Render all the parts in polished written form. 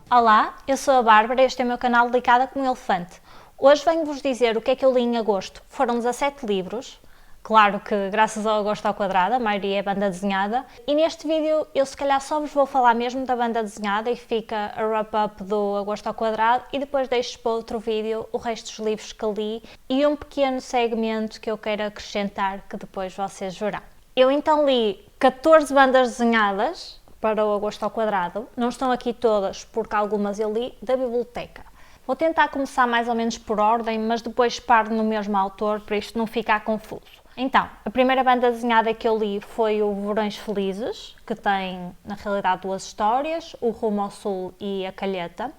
Olá, eu sou a Bárbara e este é o meu canal Delicada como um Elefante. Hoje venho-vos dizer o que é que eu li em agosto. Foram 17 livros, claro que graças ao Agosto ao Quadrado, a maioria é banda desenhada. E neste vídeo eu se calhar só vos vou falar mesmo da banda desenhada e fica a wrap-up do Agosto ao Quadrado e depois deixo para outro vídeo o resto dos livros que li e um pequeno segmento que eu quero acrescentar que depois vocês verão. Eu então li 14 bandas desenhadas para o Agosto ao Quadrado. Não estão aqui todas, porque algumas eu li da biblioteca. Vou tentar começar mais ou menos por ordem, mas depois paro no mesmo autor, para isto não ficar confuso. Então, a primeira banda desenhada que eu li foi o Verões Felizes, que tem, na realidade, duas histórias, o Rumo ao Sul e a Calheta.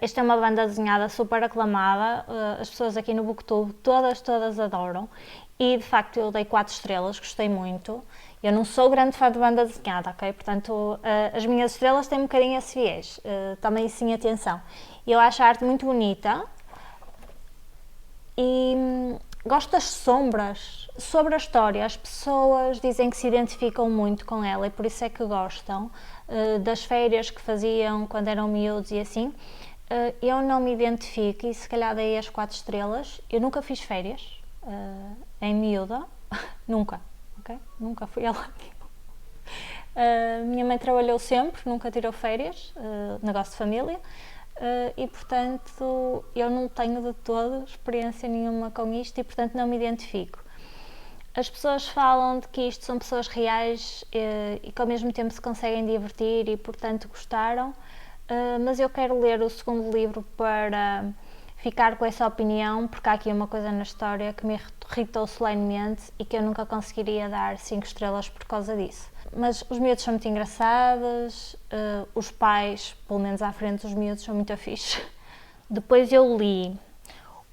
Esta é uma banda desenhada super aclamada, as pessoas aqui no Booktube todas adoram e de facto eu dei 4 estrelas, gostei muito. Eu não sou grande fã de banda desenhada, ok? Portanto, as minhas estrelas têm um bocadinho esse viés, tomem sim atenção. Eu acho a arte muito bonita e gosto das sombras. Sobre a história, as pessoas dizem que se identificam muito com ela e por isso é que gostam das férias que faziam quando eram miúdos e assim. Eu não me identifico e se calhar dei as 4 estrelas. Eu nunca fiz férias em miúda, nunca. Okay? Nunca fui a lá. Minha mãe trabalhou sempre, nunca tirou férias, negócio de família, e portanto eu não tenho de todo experiência nenhuma com isto e portanto não me identifico. As pessoas falam de que isto são pessoas reais e que ao mesmo tempo se conseguem divertir e portanto gostaram, mas eu quero ler o segundo livro para ficar com essa opinião, porque há aqui uma coisa na história que me irritou solenemente e que eu nunca conseguiria dar 5 estrelas por causa disso. Mas os miúdos são muito engraçados, os pais, pelo menos à frente dos miúdos, são muito fixe. Depois eu li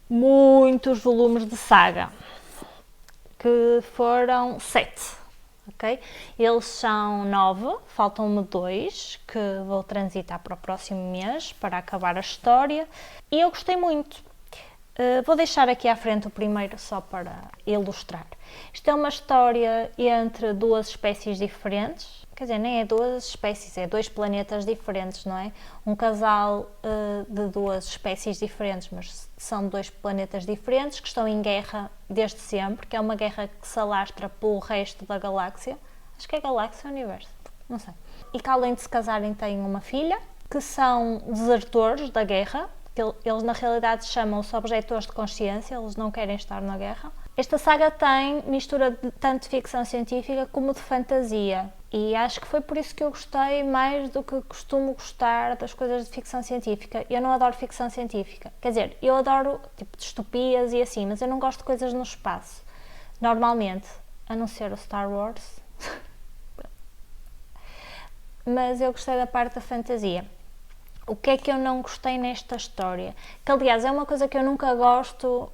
muitos volumes de saga, que foram 7. Okay? Eles são 9, faltam-me 2 que vou transitar para o próximo mês para acabar a história e eu gostei muito. Vou deixar aqui à frente o primeiro só para ilustrar. Isto é uma história entre duas espécies diferentes, quer dizer, nem é duas espécies, é 2 planetas diferentes, não é? Um casal de 2 espécies diferentes, mas são 2 planetas diferentes que estão em guerra desde sempre, que é uma guerra que se alastra pelo resto da galáxia. Acho que é galáxia ou universo, não sei. E que além de se casarem têm uma filha, que são desertores da guerra, que eles na realidade chamam-se objetores de consciência, eles não querem estar na guerra. Esta saga tem mistura de tanto de ficção científica como de fantasia e acho que foi por isso que eu gostei mais do que costumo gostar das coisas de ficção científica. Eu não adoro ficção científica, quer dizer, eu adoro tipo distopias e assim, mas eu não gosto de coisas no espaço, normalmente, a não ser o Star Wars. Mas eu gostei da parte da fantasia. O que é que eu não gostei nesta história? Que aliás é uma coisa que eu nunca gosto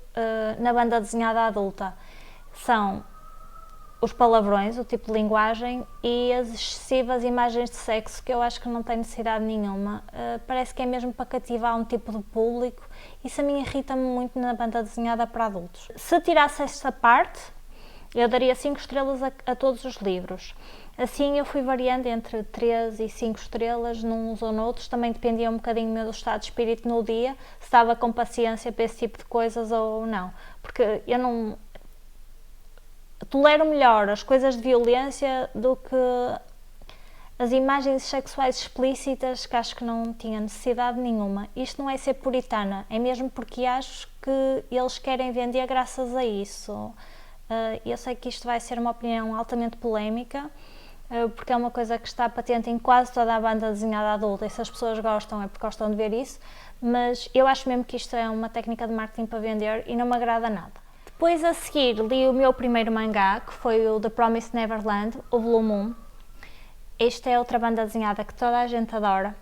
na banda desenhada adulta. São os palavrões, o tipo de linguagem e as excessivas imagens de sexo que eu acho que não tem necessidade nenhuma. Parece que é mesmo para cativar um tipo de público. Isso a mim irrita-me muito na banda desenhada para adultos. Se tirasse esta parte, eu daria 5 estrelas a todos os livros. Assim eu fui variando entre 3 e 5 estrelas nos ou noutros, também dependia um bocadinho do meu estado de espírito no dia, se estava com paciência para esse tipo de coisas ou não. Porque eu não tolero melhor as coisas de violência do que as imagens sexuais explícitas que acho que não tinha necessidade nenhuma. Isto não é ser puritana, é mesmo porque acho que eles querem vender graças a isso. Eu sei que isto vai ser uma opinião altamente polémica, porque é uma coisa que está patente em quase toda a banda desenhada adulta e se as pessoas gostam é porque gostam de ver isso, mas eu acho mesmo que isto é uma técnica de marketing para vender e não me agrada nada. Depois a seguir li o meu primeiro mangá, que foi o The Promised Neverland, o volume 1. Esta é outra banda desenhada que toda a gente adora,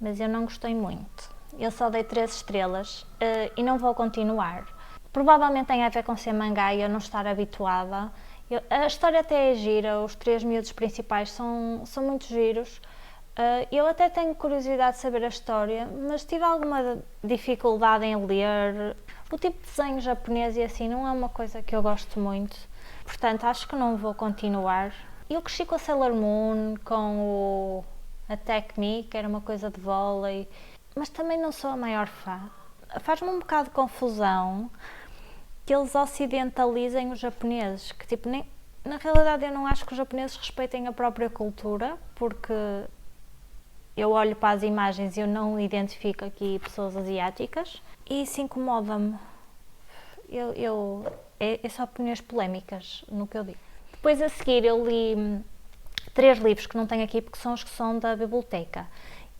mas eu não gostei muito. Eu só dei 3 estrelas e não vou continuar. Provavelmente tem a ver com ser mangá e eu não estar habituada. A história até é gira, os 3 miúdos principais são muito giros. Eu até tenho curiosidade de saber a história, mas tive alguma dificuldade em ler. O tipo de desenho japonês e assim não é uma coisa que eu gosto muito, portanto acho que não vou continuar. Eu cresci com a Sailor Moon, com o Attack Me, que era uma coisa de vôlei, mas também não sou a maior fã. Faz-me um bocado de confusão que eles ocidentalizem os japoneses, que tipo, nem, na realidade eu não acho que os japoneses respeitem a própria cultura, porque eu olho para as imagens e eu não identifico aqui pessoas asiáticas, e isso incomoda-me. É só opiniões polémicas no que eu digo. Depois a seguir eu li 3 livros que não tenho aqui porque são os que são da biblioteca.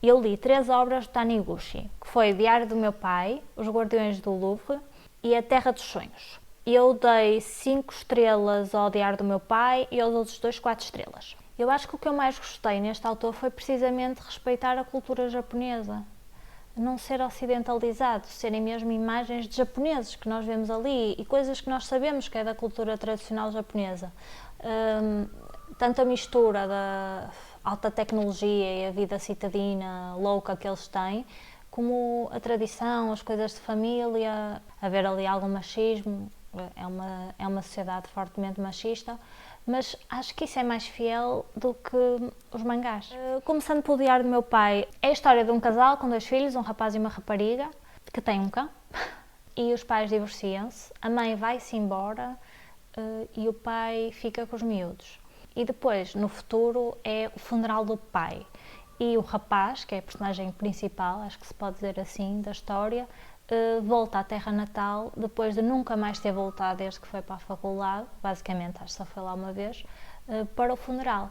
Eu li 3 obras de Taniguchi, que foi O Diário do Meu Pai, Os Guardiões do Louvre e A Terra dos Sonhos. Eu dei 5 estrelas ao Diário do Meu Pai e aos outros 2 4 estrelas. Eu acho que o que eu mais gostei neste autor foi precisamente respeitar a cultura japonesa. Não ser ocidentalizado, serem mesmo imagens de japoneses que nós vemos ali e coisas que nós sabemos que é da cultura tradicional japonesa. Tanto a mistura da alta tecnologia e a vida citadina louca que eles têm, como a tradição, as coisas de família, haver ali algum machismo, é uma sociedade fortemente machista, mas acho que isso é mais fiel do que os mangás. Começando pelo Diário do Meu Pai, é a história de um casal com 2 filhos, um rapaz e uma rapariga, que tem um cão, e os pais divorciam-se, a mãe vai-se embora e o pai fica com os miúdos. E depois, no futuro, é o funeral do pai. E o rapaz, que é a personagem principal, acho que se pode dizer assim, da história, volta à terra natal depois de nunca mais ter voltado desde que foi para a faculdade, basicamente acho que só foi lá uma vez, para o funeral.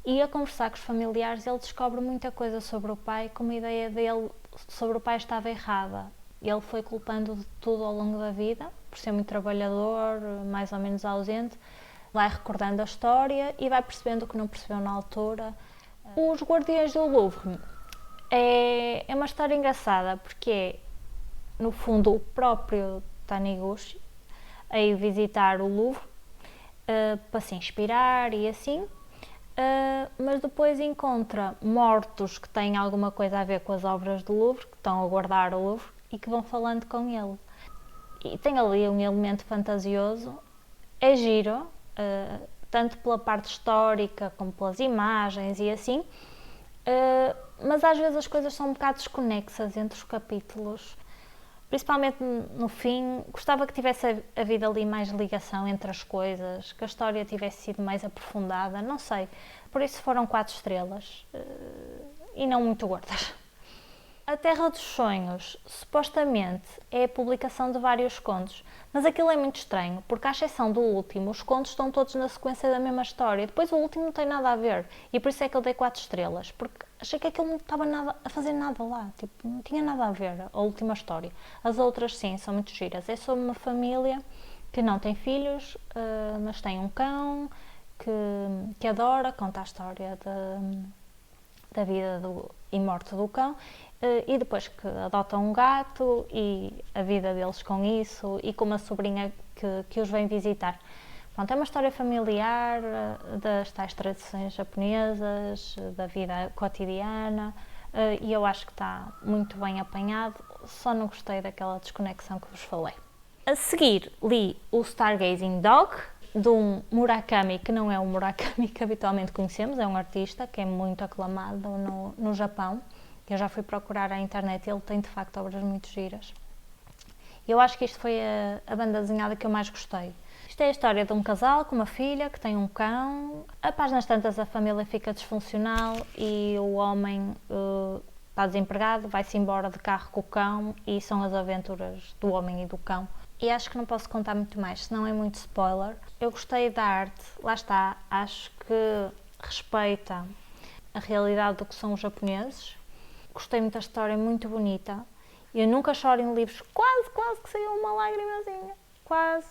E a conversar com os familiares ele descobre muita coisa sobre o pai, como a ideia dele sobre o pai estava errada. Ele foi culpando de tudo ao longo da vida, por ser muito trabalhador, mais ou menos ausente, vai recordando a história e vai percebendo o que não percebeu na altura. Os Guardiões do Louvre é uma história engraçada, porque é, no fundo, o próprio Taniguchi a ir visitar o Louvre para se inspirar e assim, mas depois encontra mortos que têm alguma coisa a ver com as obras do Louvre, que estão a guardar o Louvre e que vão falando com ele. E tem ali um elemento fantasioso, é giro, tanto pela parte histórica como pelas imagens e assim, mas às vezes as coisas são um bocado desconexas entre os capítulos. Principalmente no fim, gostava que tivesse havido ali mais ligação entre as coisas, que a história tivesse sido mais aprofundada, não sei. Por isso foram 4 estrelas e não muito gordas. A Terra dos Sonhos, supostamente, é a publicação de vários contos, mas aquilo é muito estranho, porque à exceção do último, os contos estão todos na sequência da mesma história, depois o último não tem nada a ver, e por isso é que eu dei 4 estrelas, porque achei que aquilo não estava a fazer nada lá, tipo, não tinha nada a ver a última história. As outras sim, são muito giras, é sobre uma família que não tem filhos, mas tem um cão, que adora, conta a história da vida e morte do cão, e depois que adotam um gato e a vida deles com isso e com uma sobrinha que os vem visitar. Pronto, é uma história familiar das tais tradições japonesas, da vida cotidiana, e eu acho que está muito bem apanhado, só não gostei daquela desconexão que vos falei. A seguir li o Stargazing Dog, de um Murakami, que não é o Murakami que habitualmente conhecemos, é um artista que é muito aclamado no Japão. Eu já fui procurar à internet e ele tem de facto obras muito giras. Eu acho que isto foi a banda desenhada que eu mais gostei. Isto é a história de um casal com uma filha que tem um cão. A páginas tantas a família fica disfuncional e o homem está desempregado, vai-se embora de carro com o cão e são as aventuras do homem e do cão. E acho que não posso contar muito mais, senão é muito spoiler. Eu gostei da arte, lá está, acho que respeita a realidade do que são os japoneses. Gostei muito da história, é muito bonita. Eu nunca choro em livros, quase que saiu uma lágrimazinha, quase.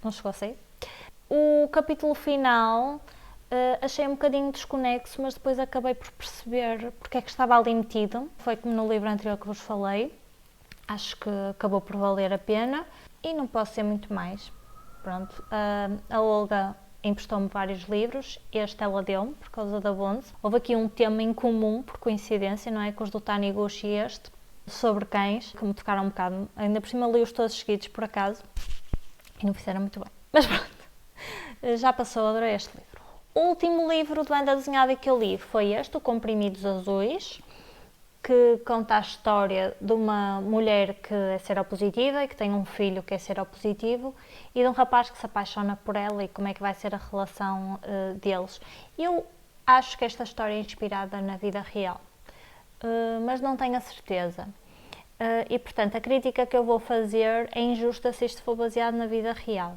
Não chegou a sair. O capítulo final achei um bocadinho desconexo, mas depois acabei por perceber porque é que estava ali metido. Foi como no livro anterior que vos falei. Acho que acabou por valer a pena e não posso ser muito mais. Pronto, a Olga emprestou-me vários livros, este ela deu-me por causa da Bonds. Houve aqui um tema em comum, por coincidência, não é? Com os do Taniguchi e este, sobre cães, que me tocaram um bocado. Ainda por cima li-os todos seguidos, por acaso, e não fizeram muito bem. Mas pronto, já passou, adorei este livro. O último livro de banda desenhada que eu li foi este, o Comprimidos Azuis, que conta a história de uma mulher que é seropositiva e que tem um filho que é seropositivo e de um rapaz que se apaixona por ela e como é que vai ser a relação deles. Eu acho que esta história é inspirada na vida real, mas não tenho a certeza. E portanto a crítica que eu vou fazer é injusta se isto for baseado na vida real.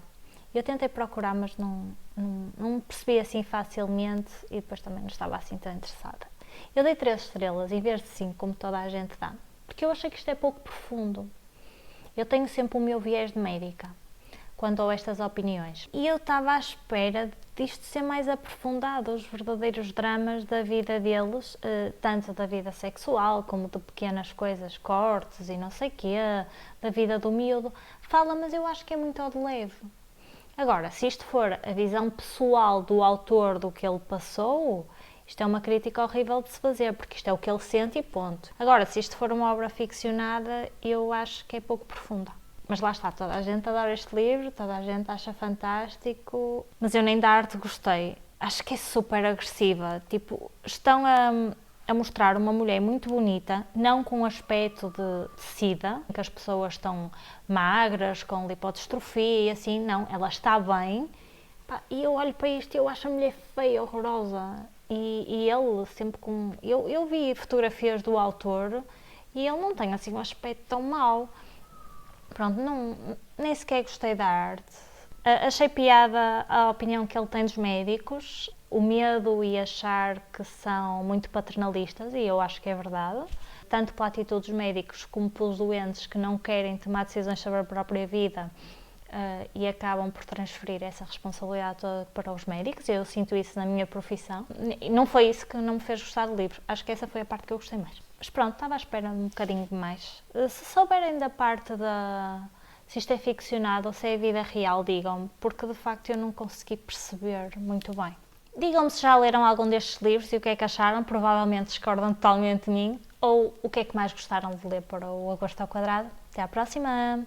Eu tentei procurar, mas não percebi assim facilmente e depois também não estava assim tão interessada. Eu dei 3 estrelas em vez de 5, como toda a gente dá, porque eu achei que isto é pouco profundo. Eu tenho sempre o meu viés de médica quanto a estas opiniões. E eu estava à espera disto ser mais aprofundado, os verdadeiros dramas da vida deles, tanto da vida sexual como de pequenas coisas, cortes e não sei quê, da vida do miúdo. Fala, mas eu acho que é muito ao de leve. Agora, se isto for a visão pessoal do autor do que ele passou, isto é uma crítica horrível de se fazer, porque isto é o que ele sente e ponto. Agora, se isto for uma obra ficcionada, eu acho que é pouco profunda. Mas lá está, toda a gente adora este livro, toda a gente acha fantástico, mas eu nem da arte gostei. Acho que é super agressiva, tipo, estão a mostrar uma mulher muito bonita, não com aspecto de sida, em que as pessoas estão magras, com lipodestrofia e assim, não, ela está bem. Pá, e eu olho para isto e eu acho a mulher feia, horrorosa. E ele sempre com... Eu vi fotografias do autor e ele não tem assim um aspecto tão mau. Pronto, nem sequer gostei da arte. Achei piada a opinião que ele tem dos médicos, o medo e achar que são muito paternalistas, e eu acho que é verdade, tanto pela atitude dos médicos como pelos doentes que não querem tomar decisões sobre a própria vida e acabam por transferir essa responsabilidade toda para os médicos. Eu sinto isso na minha profissão. Não foi isso que não me fez gostar do livro, acho que essa foi a parte que eu gostei mais. Mas pronto, estava à espera um bocadinho de mais. Se souberem da parte se isto é ficcionado ou se é vida real, digam-me, porque de facto eu não consegui perceber muito bem. Digam-me se já leram algum destes livros e o que é que acharam, provavelmente discordam totalmente de mim, ou o que é que mais gostaram de ler para o Agosto ao Quadrado. Até à próxima!